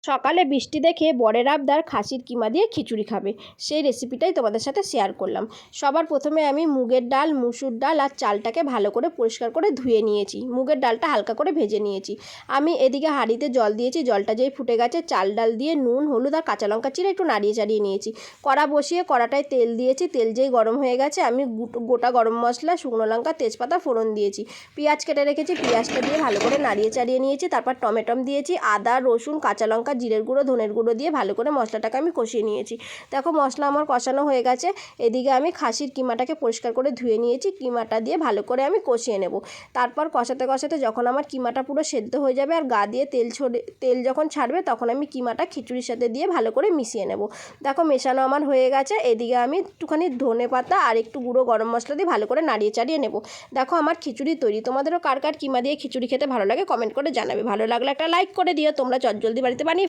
সকালে বৃষ্টি দেখে বরের আবদার খাসির কিমা দিয়ে খিচুড়ি খাবে, সেই রেসিপিটাই তোমাদের সাথে শেয়ার করলাম। সবার প্রথমে আমি মুগের ডাল, মুসুর ডাল আর চালটাকে ভালো করে পরিষ্কার করে ধুয়ে নিয়েছি। মুগের ডালটা হালকা করে ভেজে নিয়েছি। আমি এদিকে হাঁড়িতে জল দিয়েছি, জলটা যেই ফুটে গেছে চাল ডাল দিয়ে নুন হলুদ আর কাঁচা লঙ্কা চিড়ে একটু নাড়িয়ে চাড়িয়ে নিয়েছি। কড়া বসিয়ে কড়াটায় তেল দিয়েছি, তেল যেই গরম হয়ে গেছে আমি গোটা গরম মশলা, শুকনো লঙ্কা, তেজপাতা ফোড়ন দিয়েছি। পেঁয়াজ কেটে রেখেছি, পেঁয়াজটা দিয়ে ভালো করে নাড়িয়ে চাড়িয়ে নিয়েছি। তারপর টমেটম দিয়েছি, আদা রসুন কাঁচা লঙ্কা জিরের গুঁড়ো ধনের গুঁড়ো দিয়ে ভালো করে মশলাটাকে আমি কষিয়ে নিয়েছি। দেখো মশলা আমার কষানো হয়ে গেছে। এদিকে আমি খাসির কিমাটাকে পরিষ্কার করে ধুয়ে নিয়েছি, কিমাটা দিয়ে ভালো করে আমি কষিয়ে নেব। তারপর কষাতে কষাতে যখন আমার কিমাটা পুরো সেদ্ধ হয়ে যাবে আর গা দিয়ে তেল যখন ছাড়বে তখন আমি কিমাটা খিচুড়ির সাথে দিয়ে ভালো করে মিশিয়ে নেব। দেখো মেশানো আমার হয়ে গেছে। এদিকে আমি একটুখানি ধনে পাতা আর একটু গুঁড়ো গরম মশলা দিয়ে ভালো করে নাড়িয়ে চাড়িয়ে নেব। দেখো আমার খিচুড়ি তৈরি। তোমাদেরও কার কার কিমা দিয়ে খিচুড়ি খেতে ভালো লাগে কমেন্ট করে জানাবে। ভালো লাগলে একটা লাইক করে দিও। তোমরা চটজলদি বাড়িতে বানিয়ে